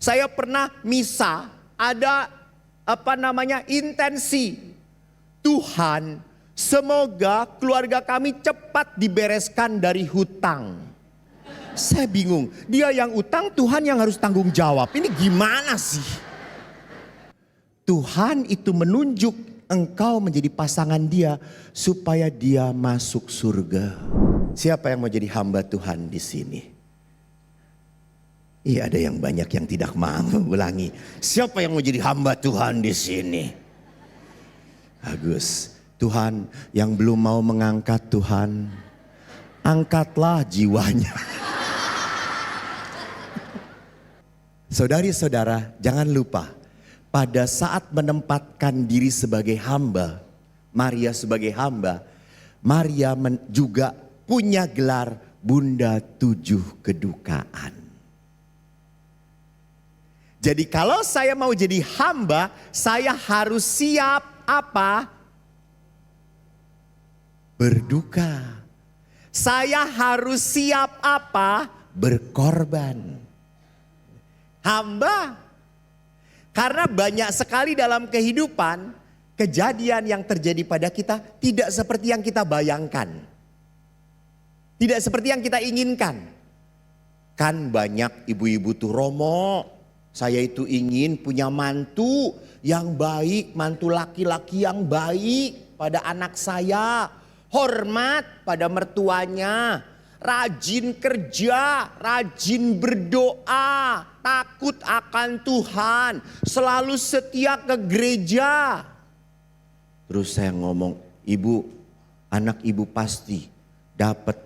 Saya pernah misa, ada intensi. Tuhan, semoga keluarga kami cepat dibereskan dari hutang. Saya bingung, dia yang utang, Tuhan yang harus tanggung jawab. Ini gimana sih? Tuhan itu menunjuk engkau menjadi pasangan dia supaya dia masuk surga. Siapa yang mau jadi hamba Tuhan di sini? Iya, ada yang banyak yang tidak mau. Ulangi, siapa yang mau jadi hamba Tuhan di sini? Bagus. Tuhan yang belum mau mengangkat, Tuhan angkatlah jiwanya. Saudari-saudara, jangan lupa pada saat menempatkan diri sebagai hamba, Maria sebagai hamba, Maria juga punya gelar Bunda Tujuh Kedukaan. Jadi kalau saya mau jadi hamba, saya harus siap apa? Berduka. Saya harus siap apa? Berkorban. Hamba. Karena banyak sekali dalam kehidupan kejadian yang terjadi pada kita tidak seperti yang kita bayangkan. Tidak seperti yang kita inginkan. Kan banyak ibu-ibu tuh romo. Saya itu ingin punya mantu yang baik, mantu laki-laki yang baik pada anak saya. Hormat pada mertuanya, rajin kerja, rajin berdoa, takut akan Tuhan, selalu setia ke gereja. Terus saya ngomong, ibu, anak ibu pasti dapat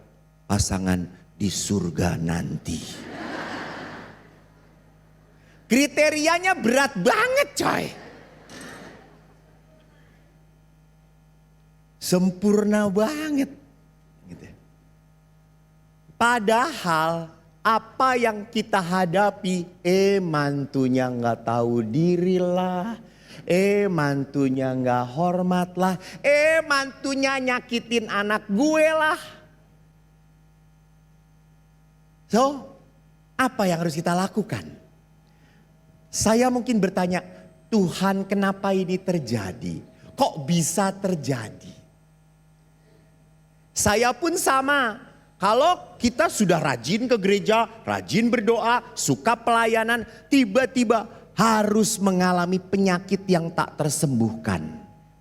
pasangan di surga nanti. Kriterianya berat banget coy. Sempurna banget. Gitu. Padahal apa yang kita hadapi, mantunya nggak tahu diri lah. Mantunya nggak hormat lah. Mantunya nyakitin anak gue lah. So, apa yang harus kita lakukan? Saya mungkin bertanya, Tuhan kenapa ini terjadi? Kok bisa terjadi? Saya pun sama. Kalau kita sudah rajin ke gereja, rajin berdoa, suka pelayanan, tiba-tiba harus mengalami penyakit yang tak tersembuhkan.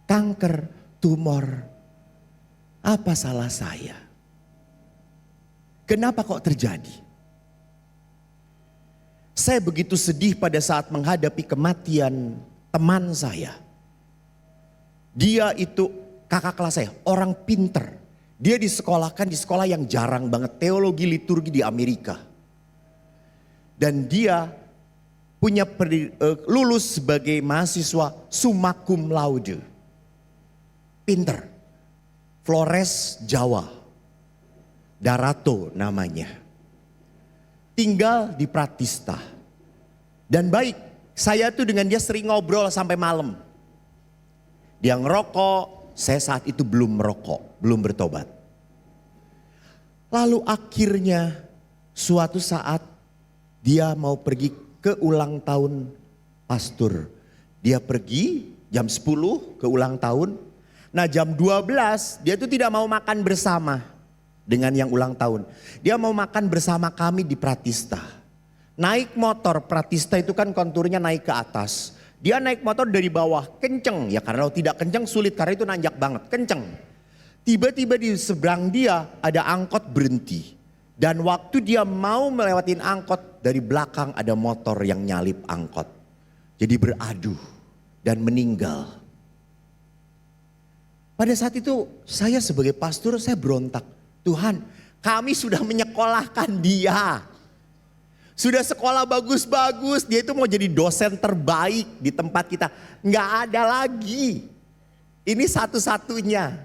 Kanker, tumor. Apa salah saya? Kenapa kok terjadi? Saya begitu sedih pada saat menghadapi kematian teman saya. Dia itu kakak kelas saya, orang pinter. Dia disekolahkan di sekolah yang jarang banget, teologi liturgi di Amerika. Dan dia punya lulus sebagai mahasiswa summa cum laude. Pinter. Flores Jawa. Darato namanya. Tinggal di Pratista. Dan baik, saya tuh dengan dia sering ngobrol sampai malam. Dia ngerokok, saya saat itu belum merokok, belum bertobat. Lalu akhirnya suatu saat dia mau pergi ke ulang tahun pastor. Dia pergi jam 10 ke ulang tahun. Nah jam 12 dia tuh tidak mau makan bersama dengan yang ulang tahun. Dia mau makan bersama kami di Pratista. Naik motor, Pratista itu kan konturnya naik ke atas. Dia naik motor dari bawah, kenceng. Ya karena kalau tidak kenceng sulit, karena itu nanjak banget, kenceng. Tiba-tiba di seberang dia ada angkot berhenti. Dan waktu dia mau melewatin angkot, dari belakang ada motor yang nyalip angkot. Jadi beradu dan meninggal. Pada saat itu saya sebagai pastor saya berontak. Tuhan, kami sudah menyekolahkan dia. Sudah sekolah bagus-bagus, dia itu mau jadi dosen terbaik di tempat kita. Nggak ada lagi. Ini satu-satunya.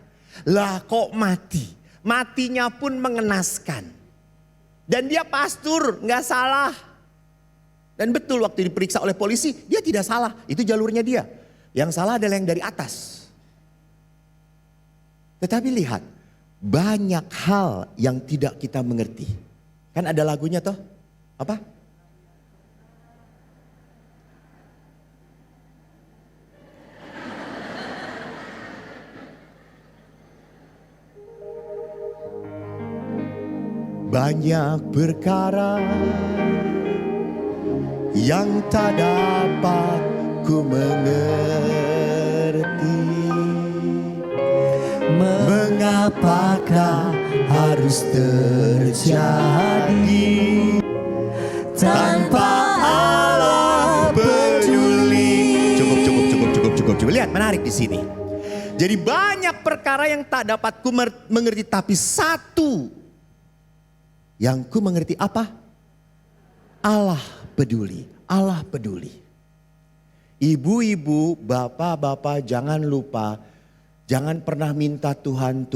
Lah kok mati? Matinya pun mengenaskan. Dan dia pastor, nggak salah. Dan betul waktu diperiksa oleh polisi, dia tidak salah. Itu jalurnya dia. Yang salah adalah yang dari atas. Tetapi lihat, banyak hal yang tidak kita mengerti. Kan ada lagunya toh? Apa? banyak perkara yang tak dapat ku mengerti. Mengapakah harus terjadi tanpa Allah peduli? Cukup. Lihat, menarik di sini. Jadi banyak perkara yang tak dapat ku mengerti, tapi satu yang ku mengerti apa? Allah peduli. Allah peduli. Ibu-ibu, bapak-bapak, jangan lupa, jangan pernah minta Tuhan,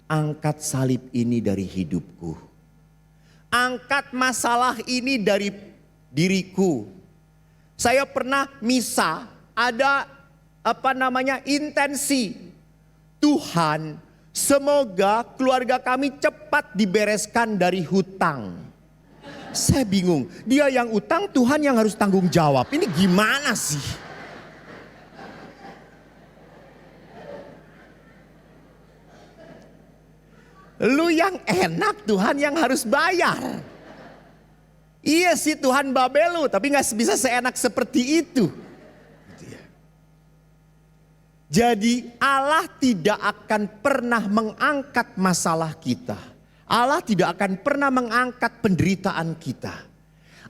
angkat salib ini dari hidupku. Angkat masalah ini dari diriku. Saya pernah misa, ada intensi. Tuhan, semoga keluarga kami cepat dibereskan dari hutang. Saya bingung, dia yang utang, Tuhan yang harus tanggung jawab. Ini gimana sih? Lu yang enak, Tuhan yang harus bayar. Iya sih Tuhan babel lu, tapi gak bisa seenak seperti itu. Jadi Allah tidak akan pernah mengangkat masalah kita. Allah tidak akan pernah mengangkat penderitaan kita.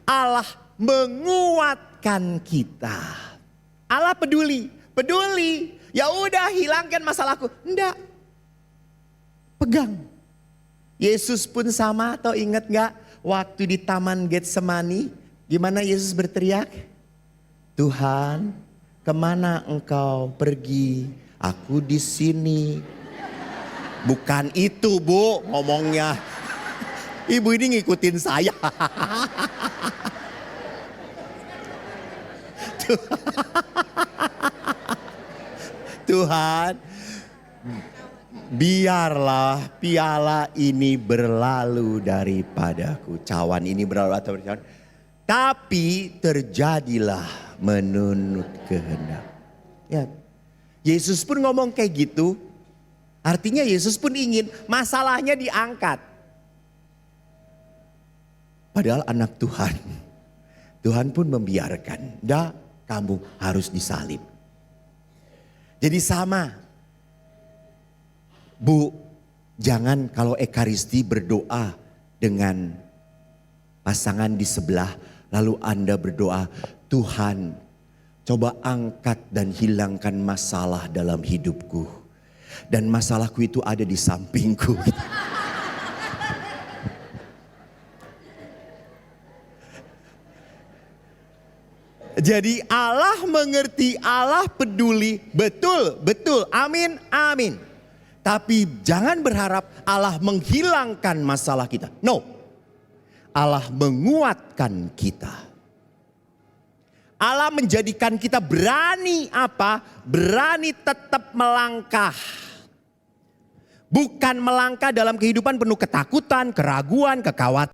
Allah menguatkan kita. Allah peduli. Ya udah, hilangkan masalahku. Enggak. Pegang. Yesus pun sama, atau ingat gak waktu di Taman Getsemani, gimana Yesus berteriak? Tuhan, kemana engkau pergi? Aku di sini. Bukan itu, Bu, ngomongnya. Ibu ini ngikutin saya. Tuhan, biarlah piala ini berlalu daripadaku. Cawan ini berlalu atau berjalan. Tapi terjadilah menurut kehendak. Ya, Yesus pun ngomong kayak gitu. Artinya Yesus pun ingin masalahnya diangkat. Padahal anak Tuhan. Tuhan pun membiarkan. Dah, kamu harus disalib. Jadi sama. Bu, jangan kalau Ekaristi berdoa dengan pasangan di sebelah, lalu Anda berdoa, Tuhan coba angkat dan hilangkan masalah dalam hidupku. Dan masalahku itu ada di sampingku. Jadi Allah mengerti, Allah peduli, betul, amin. Tapi jangan berharap Allah menghilangkan masalah kita. No, Allah menguatkan kita. Allah menjadikan kita berani apa? Berani tetap melangkah. Bukan melangkah dalam kehidupan penuh ketakutan, keraguan, kekhawatiran.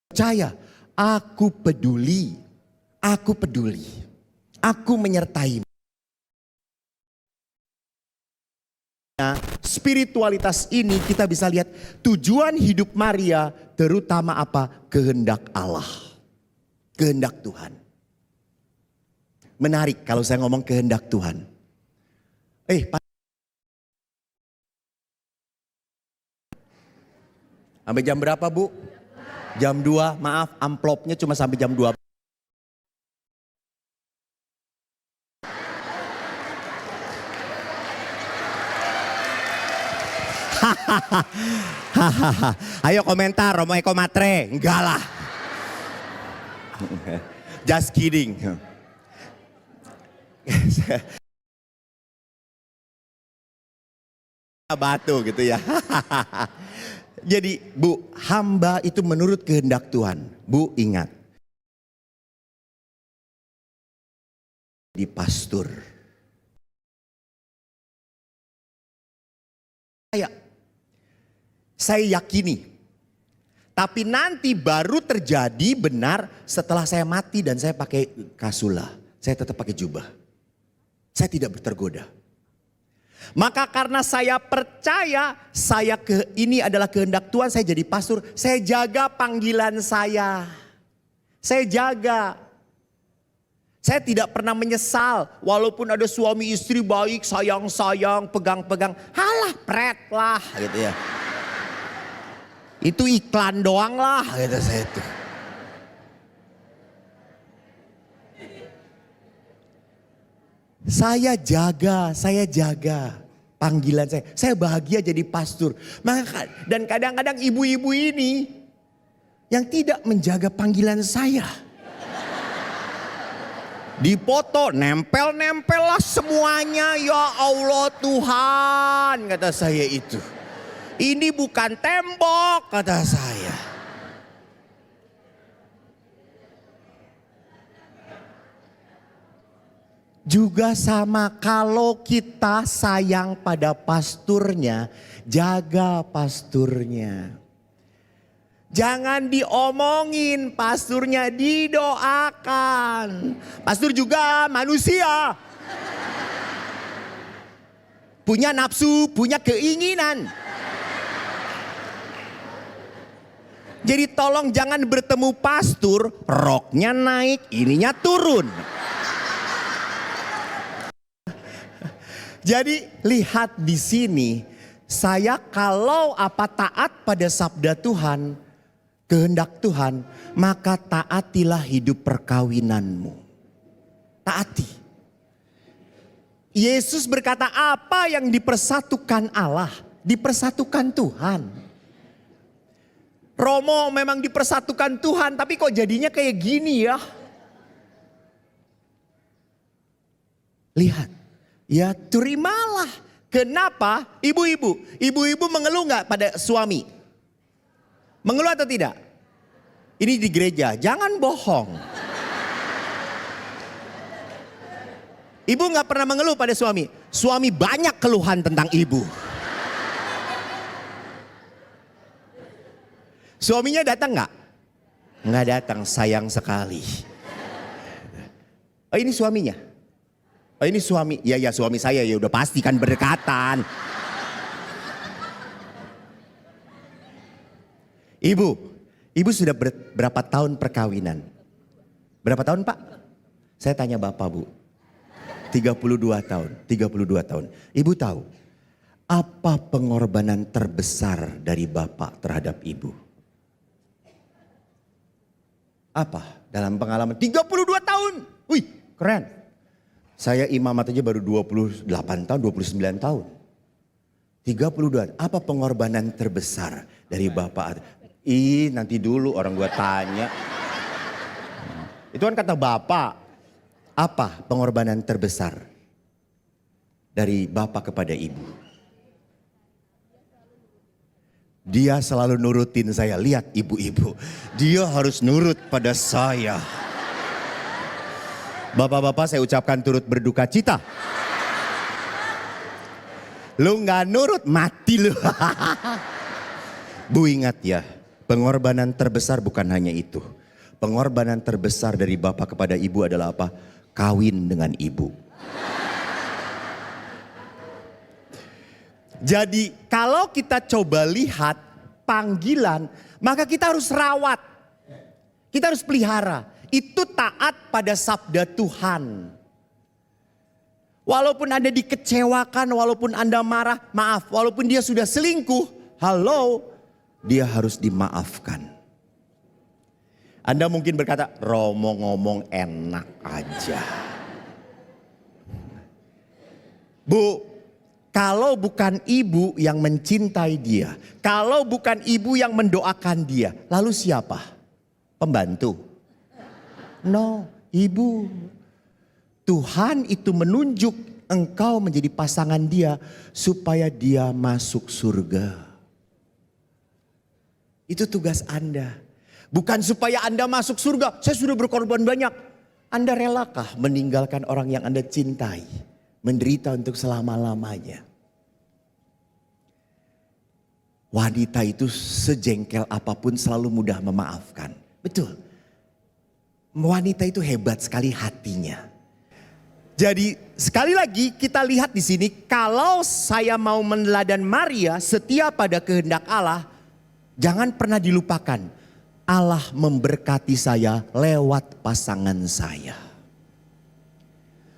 Percaya, aku peduli. Aku menyertai. Spiritualitas ini kita bisa lihat tujuan hidup Maria terutama apa? Kehendak Allah. Kehendak Tuhan. Menarik kalau saya ngomong kehendak Tuhan. Sampai jam berapa, Bu? Jam 2, maaf amplopnya cuma sampai jam 2. Ayo komentar, Romo Eko Matre. Enggak lah. Just kidding. Batu gitu ya. Jadi Bu, hamba itu menurut kehendak Tuhan. Bu ingat. Di pastur. Saya yakini. Tapi nanti baru terjadi benar setelah saya mati dan saya pakai kasula. Saya tetap pakai jubah. Saya tidak tergoda. Maka karena saya percaya ini adalah kehendak Tuhan, saya jadi pastor, saya jaga panggilan saya. Saya jaga. Saya tidak pernah menyesal walaupun ada suami istri baik, sayang-sayang, pegang-pegang. Halah pret lah gitu ya. Itu iklan doang lah gitu saya itu. Saya jaga panggilan saya. Saya bahagia jadi pastor. Dan kadang-kadang ibu-ibu ini yang tidak menjaga panggilan saya. Dipoto, nempel-nempel lah semuanya. Ya Allah Tuhan, kata saya itu. Ini bukan tembok, kata saya. Juga sama, kalau kita sayang pada pasturnya, jaga pasturnya. Jangan diomongin, pasturnya didoakan. Pastur juga manusia. Punya nafsu, punya keinginan. Jadi tolong jangan bertemu pastor, roknya naik, ininya turun. Jadi lihat di sini, saya kalau taat pada sabda Tuhan, kehendak Tuhan, maka taatilah hidup perkawinanmu. Taati. Yesus berkata, apa yang dipersatukan Allah, dipersatukan Tuhan. Romo memang dipersatukan Tuhan, tapi kok jadinya kayak gini ya? Lihat, ya terimalah. Kenapa? Ibu-ibu mengeluh nggak pada suami? Mengeluh atau tidak? Ini di gereja, jangan bohong. Ibu gak pernah mengeluh pada suami. Suami banyak keluhan tentang ibu. Suaminya datang gak? Nggak datang, sayang sekali. Oh ini suaminya? Oh ini suami, ya suami saya, ya udah pasti kan berdekatan. Ibu sudah berapa tahun perkawinan? Berapa tahun Pak? Saya tanya Bapak Bu. 32 tahun. Ibu tahu apa pengorbanan terbesar dari Bapak terhadap Ibu? Apa? Dalam pengalaman 32 tahun. Wih keren. Saya imamat aja baru 28 tahun, 29 tahun. 32. Apa pengorbanan terbesar dari Bapak? Nanti dulu orang gua tanya. Itu kan kata Bapak. Apa pengorbanan terbesar dari Bapak kepada Ibu? Dia selalu nurutin saya. Lihat ibu-ibu, dia harus nurut pada saya. Bapak-bapak saya ucapkan turut berduka cita. Lu gak nurut mati lu. Bu ingat ya, pengorbanan terbesar bukan hanya itu. Pengorbanan terbesar dari Bapak kepada Ibu adalah apa? Kawin dengan Ibu. Jadi kalau kita coba lihat panggilan, maka kita harus rawat. Kita harus pelihara. Itu taat pada sabda Tuhan. Walaupun Anda dikecewakan, walaupun Anda marah, maaf. Walaupun dia sudah selingkuh, halo, dia harus dimaafkan. Anda mungkin berkata, Romo ngomong enak aja. Bu, kalau bukan ibu yang mencintai dia, kalau bukan ibu yang mendoakan dia, lalu siapa? Pembantu? No, ibu. Tuhan itu menunjuk engkau menjadi pasangan dia supaya dia masuk surga. Itu tugas Anda. Bukan supaya Anda masuk surga, saya sudah berkorban banyak. Anda relakah meninggalkan orang yang Anda cintai, menderita untuk selama-lamanya? Wanita itu sejengkel apapun selalu mudah memaafkan. Betul. Wanita itu hebat sekali hatinya. Jadi sekali lagi kita lihat di sini, kalau saya mau meneladani Maria setia pada kehendak Allah, jangan pernah dilupakan Allah memberkati saya lewat pasangan saya.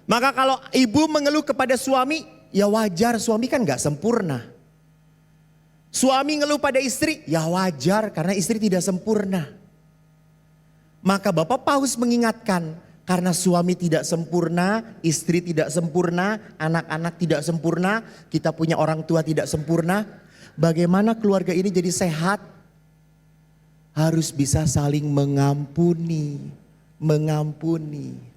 Maka kalau ibu mengeluh kepada suami, ya wajar, suami kan gak sempurna. Suami ngeluh pada istri, ya wajar karena istri tidak sempurna. Maka Bapak Paus mengingatkan, karena suami tidak sempurna, istri tidak sempurna, anak-anak tidak sempurna, kita punya orang tua tidak sempurna. Bagaimana keluarga ini jadi sehat? Harus bisa saling mengampuni, mengampuni.